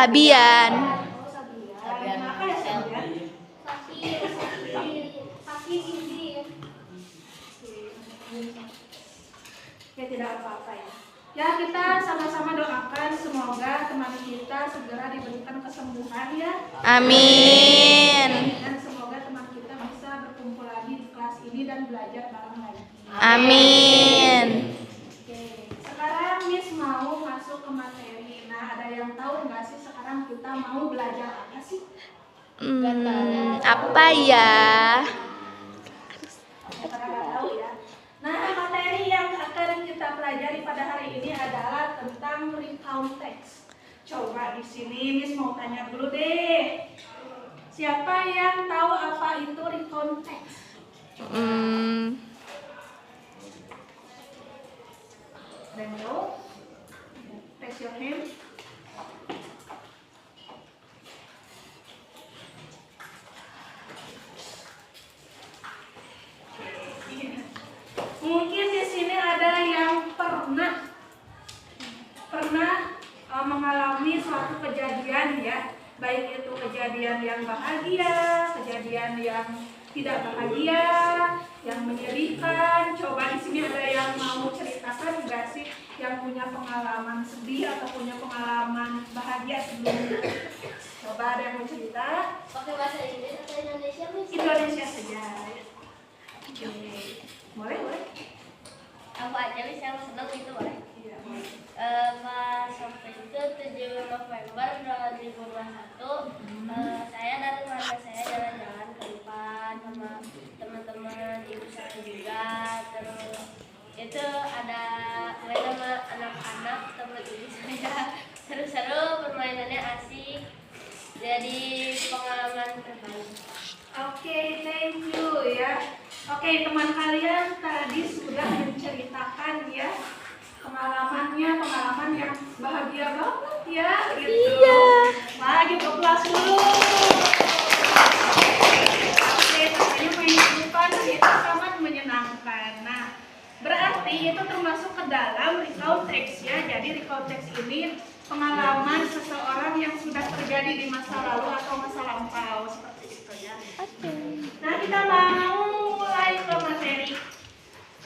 Sabian. Oh, Sabian. Kenapa ya Sabian? Saki izin. Ya tidak apa-apa ya. Ya kita sama-sama doakan semoga teman kita segera diberikan kesembuhan ya. Amin. Dan semoga teman kita bisa berkumpul lagi di kelas ini dan belajar bareng lagi. Amin. Oke, sekarang Miss mau masuk ke materi. Nah, ada yang tahu nggak sih sekarang kita mau belajar apa sih? Apa ya? Karena nggak tahu ya. Nah, materi yang akan kita pelajari pada hari ini adalah tentang recount text. Coba di sini Miss mau tanya dulu deh. Siapa yang tahu apa itu recount text? Dan tahu? Raise your hand. Mungkin di sini ada yang pernah mengalami suatu kejadian ya, baik itu kejadian yang bahagia, kejadian yang tidak bahagia, yang menyedihkan. Coba di sini ada yang mau ceritakan nggak sih yang punya pengalaman sedih atau punya pengalaman bahagia sebelumnya? Coba ada yang mau cerita? Pakai bahasa Inggris atau Indonesia, Miss? Indonesia saja. Oke. Boleh. Aku aja, Miss, yang senang itu boleh. Iya, boleh. Pas waktu itu 7 November 2021, saya dan keluarga saya jalan-jalan ke depan sama teman-teman ibu saya juga. Terus itu ada main sama anak-anak teman ibu saya, seru-seru, permainannya asik, jadi pengalaman terbaik. Oke, thank you ya. Oke, teman kalian tadi sudah menceritakan ya pengalaman yang bahagia banget ya gitu. Iya. Lagi kelas dulu. Oke, katanya main di depan itu sangat menyenangkan. Nah, berarti itu termasuk ke dalam recount text ya. Jadi recount text ini pengalaman seseorang yang sudah terjadi di masa lalu atau masa lampau seperti itu ya. Nah, kita mau mulai ke materi.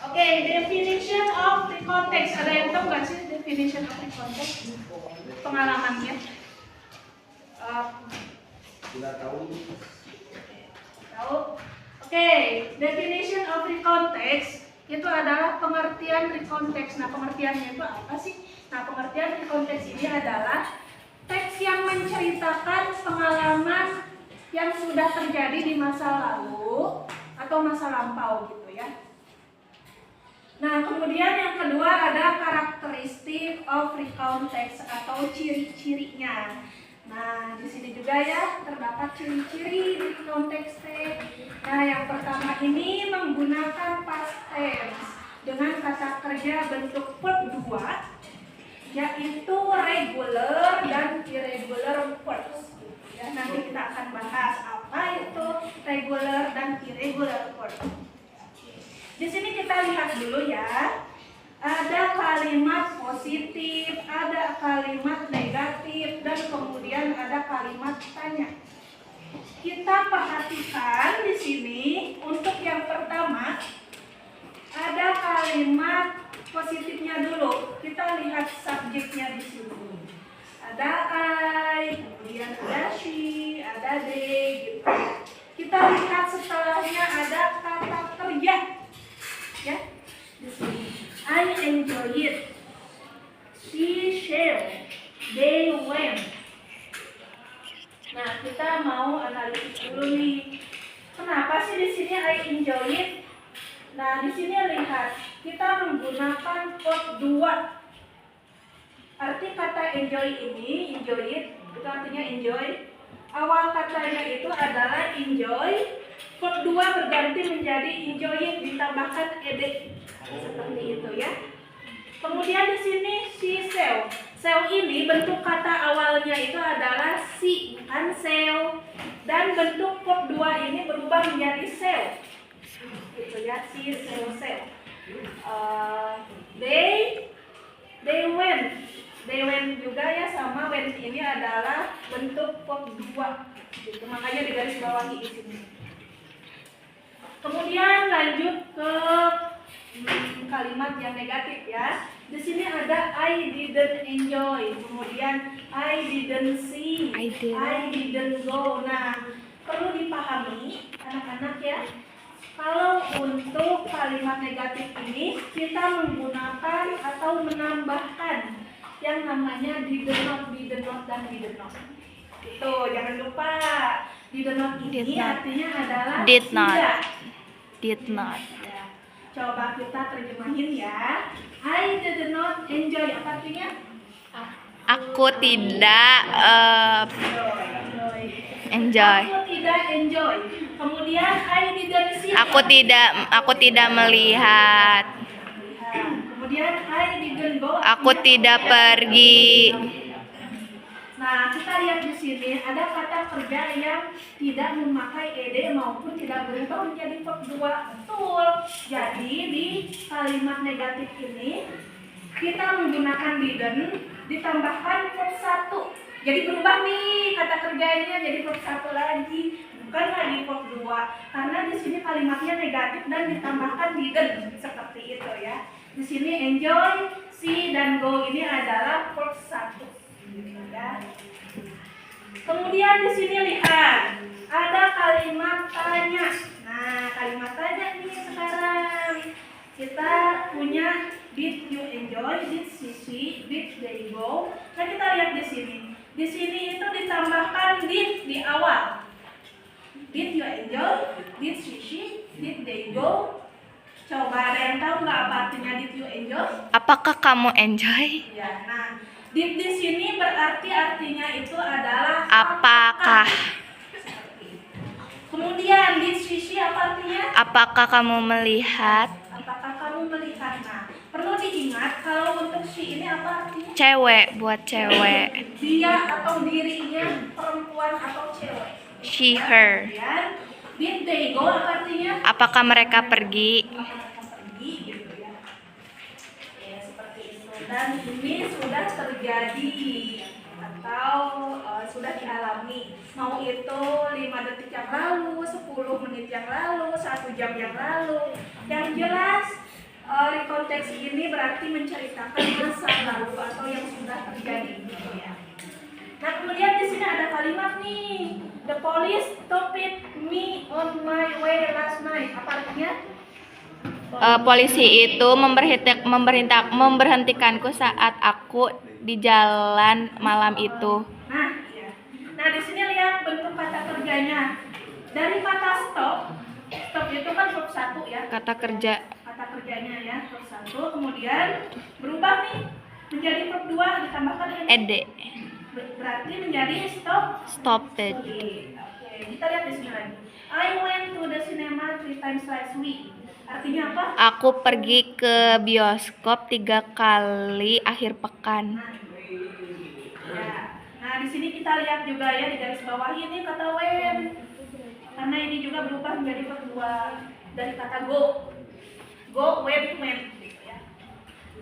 Oke, definition of recount text. Ada yang tahu nggak sih definition of recount text? Pengalamannya? Tidak tahu. Tahu? Oke, definition of recount text itu adalah pengertian recount text. Nah, pengertiannya itu apa sih? Nah, pengertian recount text ini adalah teks yang menceritakan pengalaman yang sudah terjadi di masa lalu atau masa lampau gitu ya. Nah, kemudian yang kedua ada karakteristik of recount text atau ciri-cirinya. Nah, di sini juga ya terdapat ciri-ciri di recount text. Nah, yang pertama ini menggunakan past tense dengan kata kerja bentuk verb 2, yaitu regular dan irregular verbs. Ya, nanti kita akan bahas apa itu regular dan irregular verbs. Di sini kita lihat dulu ya. Ada kalimat positif, ada kalimat negatif, dan kemudian ada kalimat tanya. Kita perhatikan di sini untuk yang pertama ada kalimat positifnya dulu. Kita lihat subjeknya di sini. Ada I, kemudian ada she, ada they gitu. Kita lihat setelahnya ada kata kerja. Ya, di sini. I enjoy it. She shared. They went. Nah, kita mau analisis dulu nih. Kenapa sih di sini I enjoy it? Nah, di sini lihat kita menggunakan verb 2. Arti kata enjoy ini, enjoy it, itu artinya enjoy. Awal katanya itu adalah enjoy. Verb 2 berganti menjadi enjoy it ditambahkan ed. Seperti itu ya. Kemudian di sini she sell. Sell ini bentuk kata awalnya itu adalah si, bukan sell. Dan bentuk verb 2 ini berubah menjadi sell. Gitu ya, si, sell. They went. They went juga ya, sama went ini adalah bentuk verb 2. Gitu, makanya digaris bawahi di sini. Kemudian lanjut ke kalimat yang negatif ya. Di sini ada I didn't enjoy, kemudian I didn't see, I didn't go. Nah, perlu dipahami anak-anak ya. Kalau untuk kalimat negatif ini kita menggunakan atau menambahkan yang namanya did not, dan did not. Itu jangan lupa. Did not ini artinya adalah Did not. tidak. Did not. Ya. Coba kita terjemahin ya. I did not enjoy, apa artinya? Aku tidak enjoy. Aku tidak enjoy. Kemudian I didn't see. Aku tidak melihat. Kemudian I didn't go. Aku tidak pergi. Nah, kita lihat di sini ada kata kerja yang tidak memakai ed maupun tidak berubah menjadi verb 2. Betul. Jadi di kalimat negatif ini kita menggunakan didn't ditambahkan verb 1. Jadi berubah nih kata kerjanya jadi verb 1 lagi, bukan lagi verb 2. Karena di sini kalimatnya negatif dan ditambahkan didn't seperti itu ya. Di sini enjoy, see dan go ini adalah verb 1. Ya. Kemudian di sini lihat ada kalimat tanya. Nah, kalimat tanya nih sekarang kita punya did you enjoy, did she see, did they go. Nah, kita lihat di sini. Di sini itu ditambahkan did di awal. Did you enjoy, did she see, did they go. Coba ada yang tahu nggak apa artinya did you enjoy? Apakah kamu enjoy? Ya, nah did di sini berarti artinya itu adalah Apakah? Kemudian did she see apa artinya? Apakah kamu melihat? Apakah kamu melihat? Nah, perlu diingat kalau untuk she ini apa artinya? Cewek, buat cewek. Dia atau dirinya, perempuan atau cewek. She, her. Kemudian did they go apa artinya? Apakah mereka pergi? Apakah mereka pergi gitu ya. Ya, seperti itu. Dan ini sudah terjadi atau sudah dialami, mau itu 5 detik yang lalu, 10 menit yang lalu, 1 jam yang lalu. Yang jelas konteks ini berarti menceritakan masa lalu atau yang sudah terjadi gitu ya. Nah, kemudian di sini ada kalimat nih, the police stopped me on my way last night. Apa artinya? Polisi itu memberhentikanku saat aku di jalan malam itu. Nah, ya. Nah di sini lihat bentuk kata kerjanya. Dari kata stop itu kan verb 1 ya. Kata kerja. Kata kerjanya ya verb 1. Kemudian berubah nih menjadi verb 2 ditambahkan Ed. Berarti menjadi Stopped. Oke, kita lihat di sini lagi. I went to the cinema 3 times last week. Artinya apa? Aku pergi ke bioskop 3 kali akhir pekan. Ya. Nah, di sini kita lihat juga ya di garis bawah ini kata when. Karena ini juga berubah menjadi verb 2 dari kata go. Go, went. Gitu ya.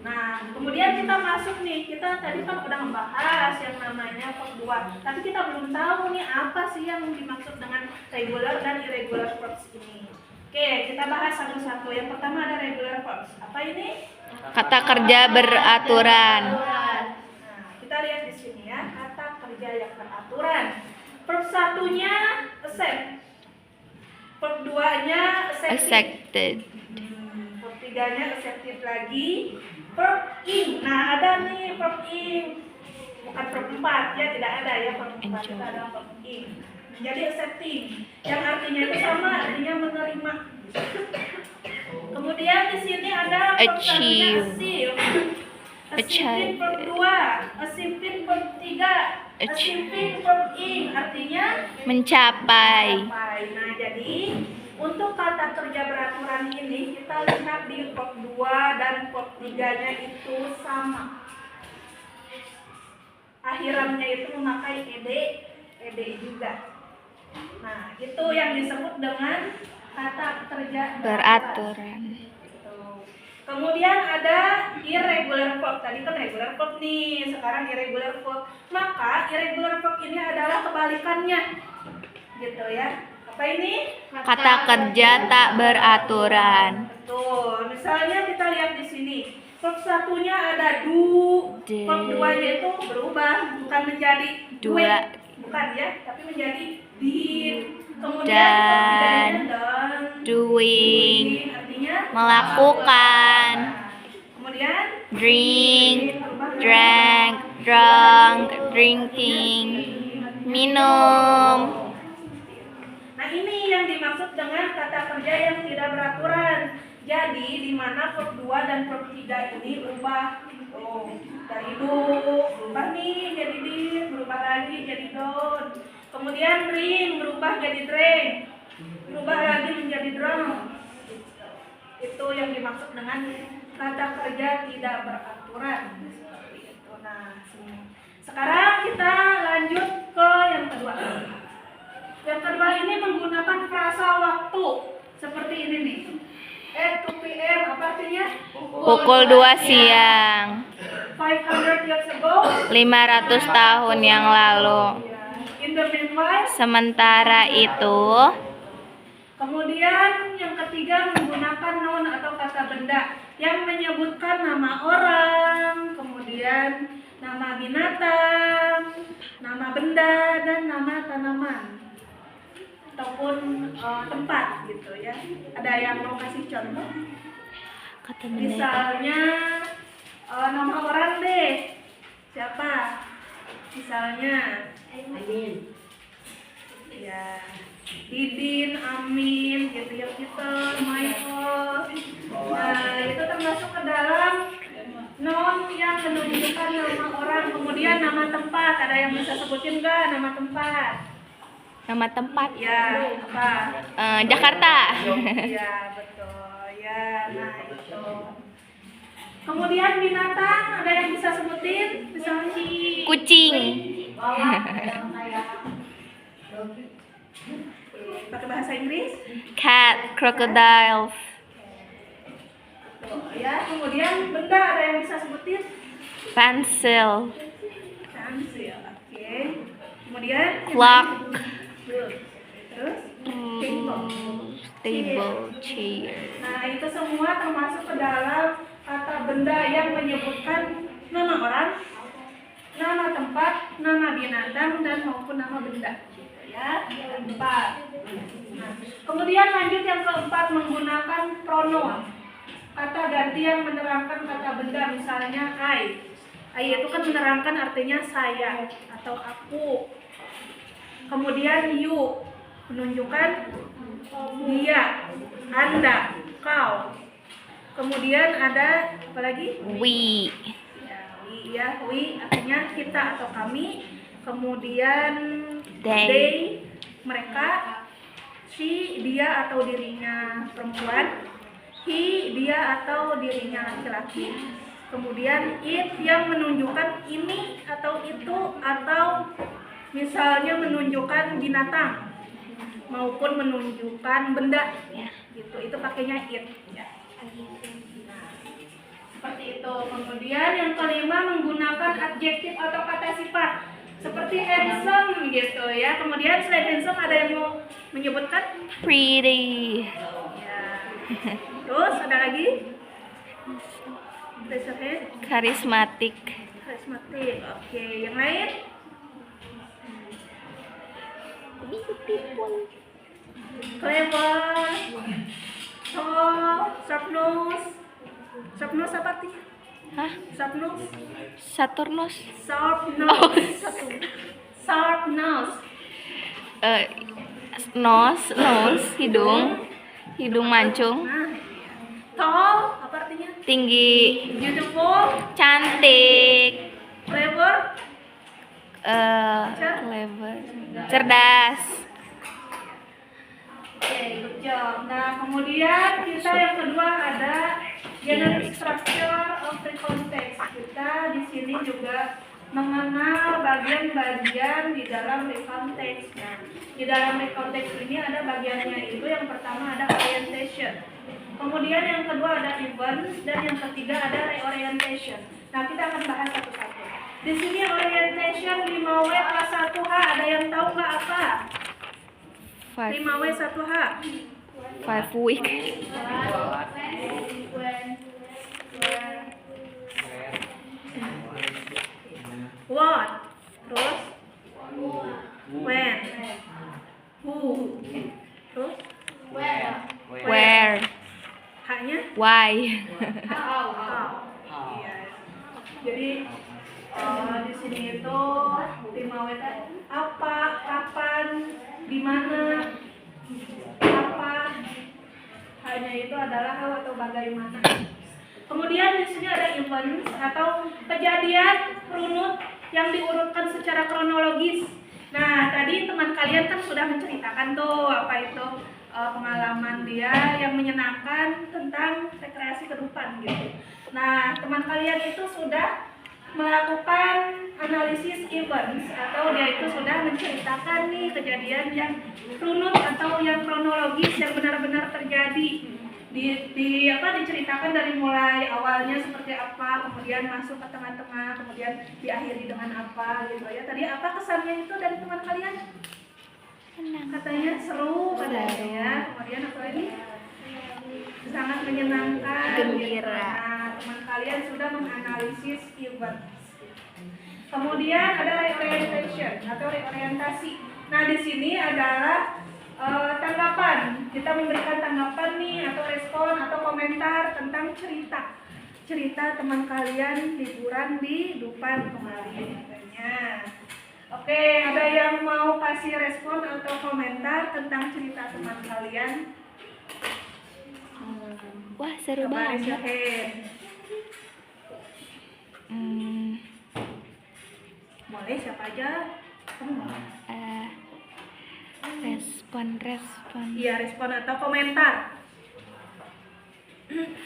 Nah, kemudian kita masuk nih. Kita tadi kan udah membahas yang namanya verb 2. Tapi kita belum tahu nih apa sih yang dimaksud dengan regular dan irregular verbs ini. Oke, kita bahas satu-satu. Yang pertama ada regular verbs. Apa ini? Kata kerja beraturan. Nah, kita lihat di sini ya, kata kerja yang beraturan. Verb 1-nya accept. Verb 2-nya Accepted. Verb 3-nya accepted lagi. Verb in. Nah, ada nih verb in. Bukan verb 4 ya, tidak ada ya verb 4. Kita ada verb in. Menjadi accepting. Yang artinya itu sama, artinya menerima. Kemudian di sini ada verb 1-nya achieve. Achieving verb 2, achieving verb 3, achieving verb in, artinya Mencapai. Nah, jadi untuk kata kerja beraturan ini kita lihat di verb 2 dan verb 3-nya itu sama. Akhirannya itu memakai ed juga. Nah, itu yang disebut dengan kata kerja Beraturan. Kemudian ada irregular verb. Tadi kan regular verb nih, sekarang irregular verb. Maka irregular verb ini adalah kebalikannya. Gitu ya. Apa ini? Kata kerja tak beraturan. Betul. Misalnya kita lihat di sini. Verb satunya ada do. Verb duanya itu berubah, bukan menjadi Dua. bukan ya, tapi menjadi did. Kemudian Dan. verb tiganya done. Doing. Artinya Melakukan. kemudian Drink. Drank. Drunk. Drinking. Minum. Nah, ini yang dimaksud dengan kata kerja yang tidak beraturan. Jadi, di mana verb 2 dan verb 3 ini berubah. Oh, dari do, berubah nih jadi did, berubah lagi jadi don't. Kemudian drink, berubah jadi drank. Berubah lagi menjadi drunk. Itu yang dimaksud dengan kata kerja tidak beraturan. Seperti itu. Nah, sekarang kita lanjut ke yang kedua. Yang kedua ini menggunakan frasa waktu seperti ini nih. At 2 p.m. apa artinya? Pukul 2 siang. 500 years ago. 500 tahun yang lalu. In the meanwhile. Sementara itu, Kemudian yang ketiga menggunakan noun atau kata benda yang menyebutkan nama orang, kemudian nama binatang, nama benda, dan nama tanaman ataupun tempat gitu ya. Ada yang mau kasih contoh? kata benda Misalnya nama orang deh. Siapa? Misalnya ya Didin, Amin, gitu ya, Peter, Michael. Nah, itu termasuk ke dalam noun yang menunjukkan nama orang. Kemudian nama tempat, ada yang bisa sebutin nggak nama tempat? nama tempat. Ya, apa? Jakarta. Ya, betul. Ya, nah itu. Kemudian binatang, ada yang bisa sebutin? Misalnya Kucing. pakai bahasa Inggris? Cat. Crocodile. Tuh, ya. Kemudian benda, ada yang bisa sebutin? Pencil. Pensil, oke. Kemudian Clock. terus Table. Chair. nah itu semua termasuk ke dalam kata benda yang menyebutkan nama orang, nama tempat, nama binatang, dan maupun nama benda gitu ya. Empat. Nah, kemudian lanjut yang keempat menggunakan pronoun, kata ganti yang menerangkan kata benda. Misalnya I itu kan menerangkan artinya saya atau aku. Kemudian you menunjukkan dia, anda, kau. Kemudian ada apa lagi? We. We artinya kita atau kami. Kemudian They. mereka. She, dia atau dirinya perempuan. He, dia atau dirinya laki-laki. Kemudian it yang menunjukkan ini atau itu, atau misalnya menunjukkan binatang maupun menunjukkan benda gitu, itu pakainya it ya. Nah, seperti itu. Kemudian yang kelima menggunakan adjektif atau kata sifat seperti handsome gitu ya. Kemudian selain handsome ada yang mau menyebutkan? Pretty. Ya. Terus ada lagi? Karismatik. Karismatik. Oke, yang lain? Clever, tall, sharp nose. Sharp nose apa artinya? Hah? Sharp nose. Saturnus. Sharp nose. Sharp nose. Nose, hidung mancung. Nah, tall apa artinya? Tinggi. Beautiful. Cantik. Clever. Clever. Cerdas. Oke, good job. Nah, kemudian kita yang kedua ada generic structure of free context. Kita di sini juga mengenal bagian-bagian di dalam recontext. Nah, di dalam recontext ini ada bagiannya itu yang pertama ada orientation. Kemudian yang kedua ada events dan yang ketiga ada reorientation. Nah, kita akan bahas satu-satu. Di sini orientation 5W plus 1H, ada yang tahu nggak apa? 5W 1H. 5 week. What? Terus? When? Who? Terus? Where? H-nya? Why? How? Iya. Jadi di sini itu 5W apa, kapan, di mana, apa. Hanya itu adalah how atau bagaimana. Kemudian di sini ada events atau kejadian runut yang diurutkan secara kronologis. Nah, tadi teman kalian kan sudah menceritakan tuh apa itu pengalaman dia yang menyenangkan tentang rekreasi ke depan gitu. Nah, teman kalian itu sudah melakukan analisis events atau dia itu sudah menceritakan nih kejadian yang runut atau yang kronologis yang benar-benar terjadi. Diceritakan dari mulai awalnya seperti apa, kemudian masuk ke tengah-tengah, kemudian diakhiri dengan apa gitu ya. Tadi apa kesannya itu dari teman kalian? Katanya seru katanya ya. Kemudian apa ini? Sangat menyenangkan. Gembira. Nah, teman kalian sudah menganalisis event. Kemudian ada reorientation atau reorientasi. Nah, di sini adalah tanggapan. Kita memberikan tanggapan nih atau respon atau komentar tentang cerita teman kalian liburan di Dufan kemarin katanya. Oke, ada yang mau kasih respon atau komentar tentang cerita teman kalian? Wah, seru Coba raise your banget. hand. Boleh siapa aja? Kamu mau? Respon. Iya, respon atau komentar.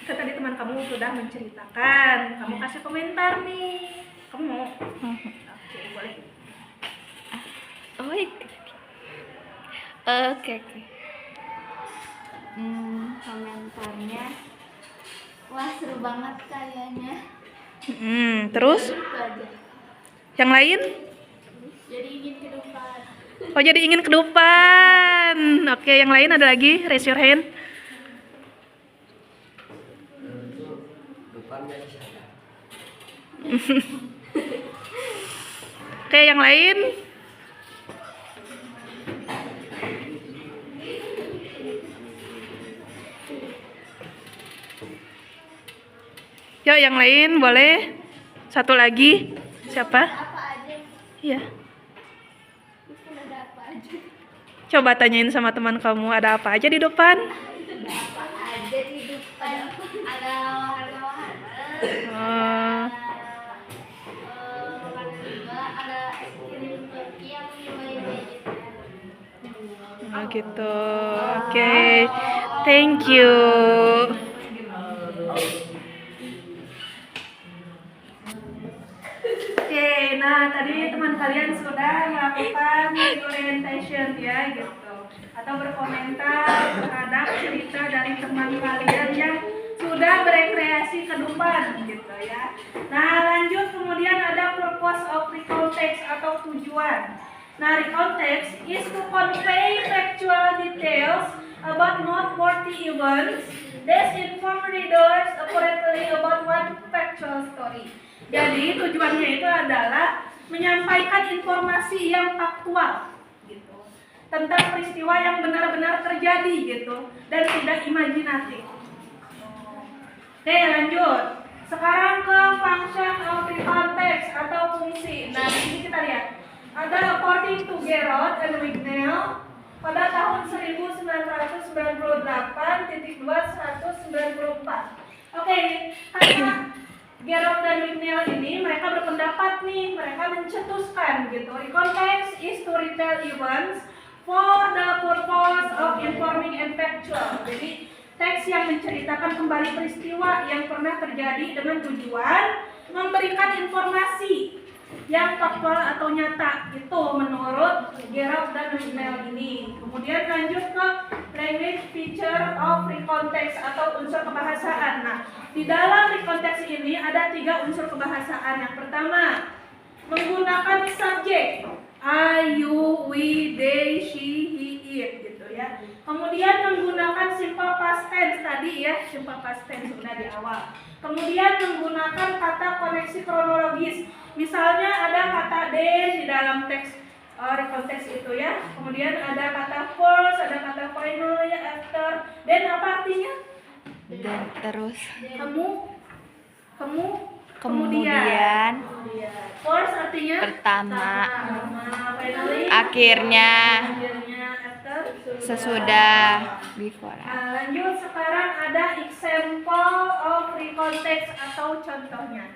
Tadi teman kamu sudah menceritakan, kamu kasih komentar nih. Kamu mau? Oke, boleh. Oh, oke. Komentarnya, wah seru banget kayaknya. Terus? Itu aja. Yang lain? Jadi ingin ke depan. Oh, jadi ingin ke depan. Oke, yang lain ada lagi? Raise your hand. Oke, yang lain? Yuk, yang lain boleh. Satu lagi. Siapa? Apa aja? Iya. Mungkin ada apa aja? Coba tanyain sama teman kamu ada apa aja di depan. Ada apa aja di depan? Ada wahana-wahana. Ada es krim Turki yang Oh gitu. Oke. Thank you. Oke, nah tadi teman kalian sudah melakukan orientation ya gitu, atau berkomentar terhadap cerita dari teman kalian yang sudah berekreasi ke depan gitu ya. Nah lanjut, kemudian ada purpose of recall text atau tujuan. Nah, recall text is to convey factual details about noteworthy events that inform readers accurately about one factual story. Jadi tujuannya itu adalah menyampaikan informasi yang faktual gitu, tentang peristiwa yang benar-benar terjadi gitu dan tidak imajinatif. Oke, lanjut. Sekarang ke function of recall text atau fungsi. Nah, di sini kita lihat. Ada according to Gerard and Wignell pada tahun 1998.2/194. Oke, karena Gerard dan Wignell ini mereka berpendapat nih, mereka mencetuskan gitu. Recall text is to retell events for the purpose of informing and factual. Jadi teks yang menceritakan kembali peristiwa yang pernah terjadi dengan tujuan memberikan informasi yang faktual atau nyata. Itu menurut Gerald dan Mel ini. Kemudian lanjut ke language feature of recontext atau unsur kebahasaan. Nah, di dalam recontext ini ada 3 unsur kebahasaan. Yang pertama, menggunakan subjek I, you, we, they, she, he, it gitu ya. Kemudian menggunakan simple past tense tadi ya, simple past tense sudah di awal. Kemudian menggunakan kata koneksi kronologis. Misalnya ada kata then di dalam teks recontext itu ya. Kemudian ada kata first, ada kata finally, after. Then apa artinya? Dan terus kemudian. First artinya pertama, finally akhirnya, after, sesudah, before. lanjut sekarang ada example of recontext atau contohnya.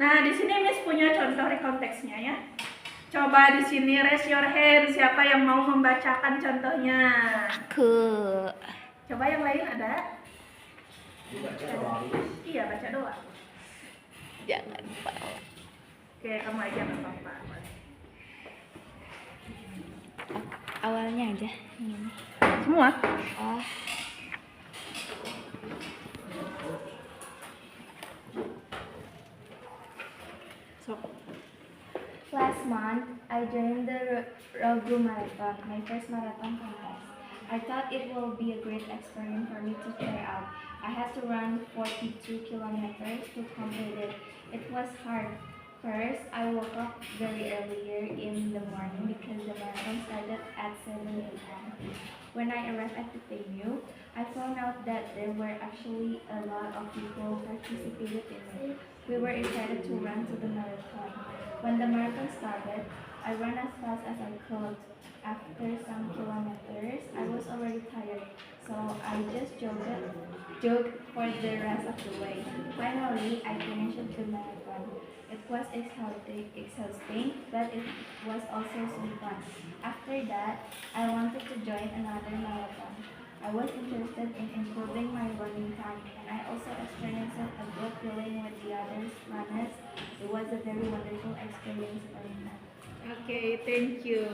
Nah, di sini Miss punya contoh recontext-nya ya. Coba di sini raise your hand siapa yang mau membacakan contohnya. Coba yang lain ada? Iya, baca doang. Jangan bawa. Oke, kamu aja nggak apa-apa. Awalnya aja ini. Semua? Oh. Last month, I joined the Rogu Marathon, my first marathon contest. I thought it will be a great experience for me to try out. I had to run 42 kilometers to complete it. It was hard. First, I woke up very earlier in the morning because the marathon started at 7 a.m. When I arrived at the venue, I found out that there were actually a lot of people participated in it. We were excited to run to the marathon. When the marathon started, I ran as fast as I could. After some kilometers, I was already tired, so I just jogged for the rest of the way. Finally, I finished the marathon. It was exhausting, but it was also some fun. After that, I wanted to join another marathon. I was interested in improving my running time, and I also experienced a good feeling with the other runners. It was a very wonderful experience for me. Oke, thank you.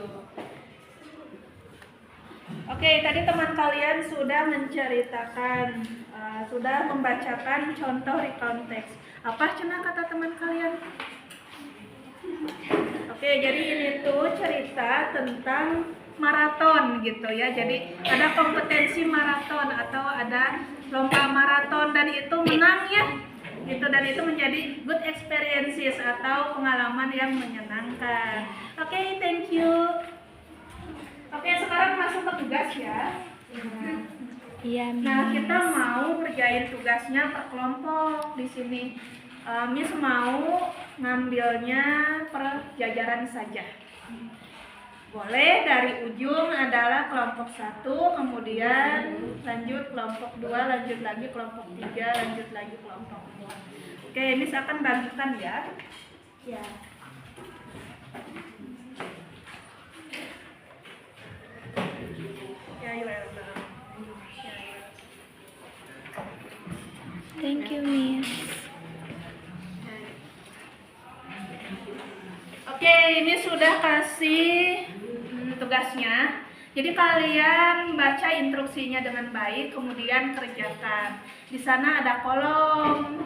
Oke, tadi teman kalian sudah menceritakan, sudah membacakan contoh recontext. Apa cenah kata teman kalian? Oke, jadi ini tuh cerita tentang maraton gitu ya. Jadi ada kompetensi maraton atau ada lomba maraton dan itu menang ya. Gitu, dan itu menjadi good experiences atau pengalaman yang menyenangkan. Oke, thank you. Oke, sekarang masuk ke tugas ya. Iya, Nah, kita mau kerjain tugasnya per kelompok di sini. Miss mau ngambilnya per jajaran saja. Boleh dari ujung adalah kelompok 1, kemudian lanjut kelompok 2, lanjut lagi kelompok 3, lanjut lagi kelompok 4. Oke, Miss akan bagikan ya. Ya. Ya, you welcome. Thank you, Miss. Oke, ini sudah kasih tugasnya. Jadi kalian baca instruksinya dengan baik, kemudian kerjakan. Di sana ada kolom.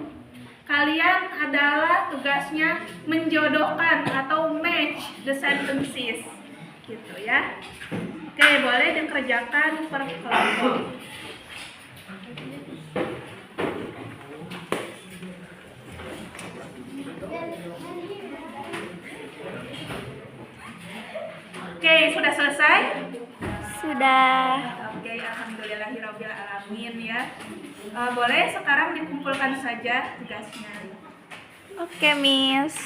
Kalian adalah tugasnya menjodohkan atau match the sentences. Gitu ya. Oke, boleh dikerjakan per kelompok. Oke, sudah selesai? Sudah. Oke, alhamdulillahirabbil alamin ya. Boleh sekarang dikumpulkan saja tugasnya. Oke, Miss.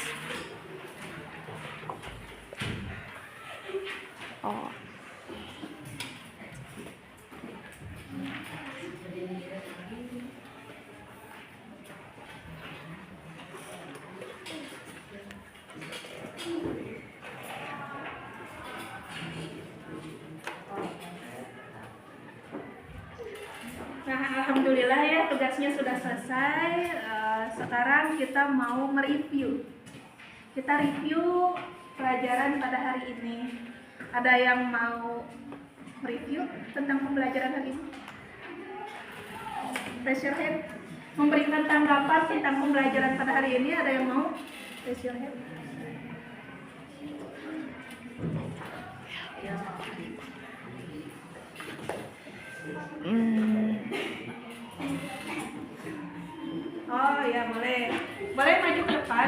Oh. Alhamdulillah ya, tugasnya sudah selesai. Sekarang kita mau mereview. Kita review pelajaran pada hari ini. Ada yang mau mereview tentang pembelajaran hari ini? Raise your hand. Memberikan tanggapan tentang pembelajaran pada hari ini, ada yang mau? Raise your hand. Oh ya, boleh. Boleh maju ke depan.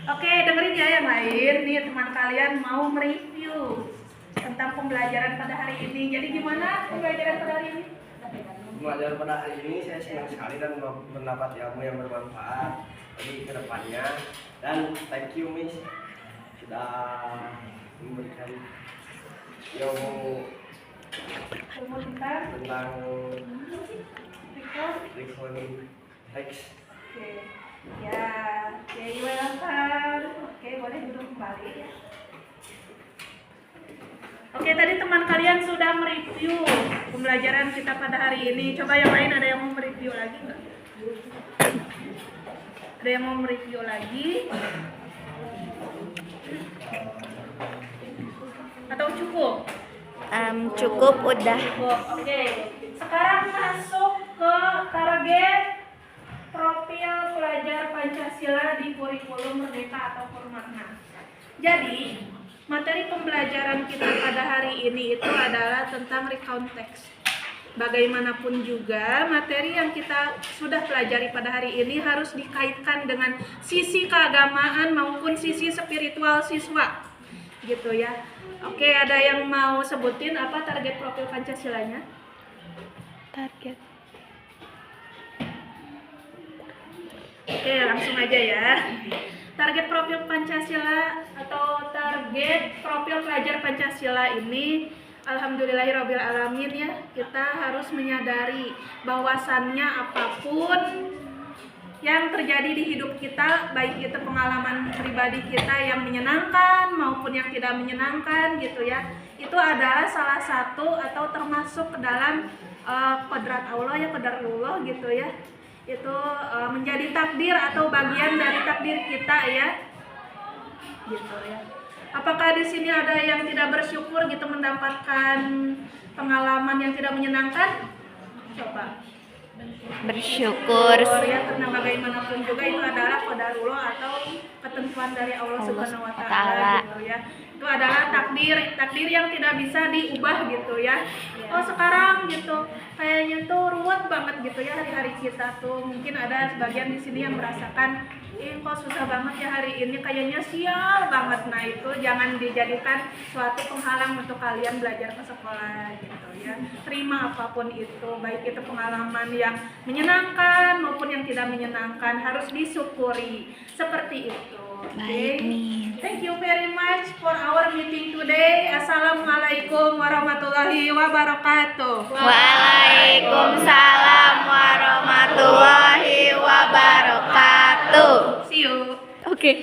Oke, dengerin ya yang lain. Nih teman kalian mau mereview tentang pembelajaran pada hari ini. Jadi gimana pembelajaran pada hari ini? Pembelajaran pada hari ini saya senang sekali dan mendapat ilmu yang bermanfaat bagi kedepannya. Dan thank you Miss sudah memberikan ilmu Tentang tentang record. recording text. Oke. Ya, you welcome. Oke, boleh duduk kembali ya. Oke, tadi teman kalian sudah mereview pembelajaran kita pada hari ini. Coba yang lain ada yang mau mereview lagi nggak? Ada yang mau mereview lagi? Atau cukup? Cukup udah. Cukup. Oke. Sekarang masuk ke target profil pelajar Pancasila di kurikulum Merdeka atau Purmakna. Jadi, materi pembelajaran kita pada hari ini itu adalah tentang recount text. Bagaimanapun juga, materi yang kita sudah pelajari pada hari ini harus dikaitkan dengan sisi keagamaan maupun sisi spiritual siswa. Gitu ya. Oke, ada yang mau sebutin apa target profil Pancasilanya? Target. Oke, langsung aja ya. Target profil Pancasila atau target profil pelajar Pancasila ini, alhamdulillahirobbilalamin ya, kita harus menyadari bahwasannya apapun yang terjadi di hidup kita, baik itu pengalaman pribadi kita yang menyenangkan maupun yang tidak menyenangkan gitu ya, itu adalah salah satu atau termasuk ke dalam kodrat Allah ya, qadarullah gitu ya. Itu menjadi takdir atau bagian dari takdir kita ya, gitu ya. Apakah di sini ada yang tidak bersyukur gitu mendapatkan pengalaman yang tidak menyenangkan? Coba. Bersyukur. Ya, karena bagaimanapun juga itu adalah qadarullah atau ketentuan dari Allah Subhanahu wa taala gitu ya. Itu adalah takdir yang tidak bisa diubah gitu ya. Oh, sekarang gitu kayaknya tuh ruwet banget gitu ya hari-hari kita tuh. Mungkin ada sebagian di sini yang merasakan kok susah banget ya hari ini, kayaknya sial banget. Nah, itu jangan dijadikan suatu penghalang untuk kalian belajar ke sekolah gitu ya. Terima apapun itu, baik itu pengalaman yang menyenangkan maupun yang tidak menyenangkan, harus disyukuri. Seperti itu. Okay. Thank you very much for our meeting today. Assalamualaikum warahmatullahi wabarakatuh. Waalaikumsalam warahmatullahi wabarakatuh. See you. Oke.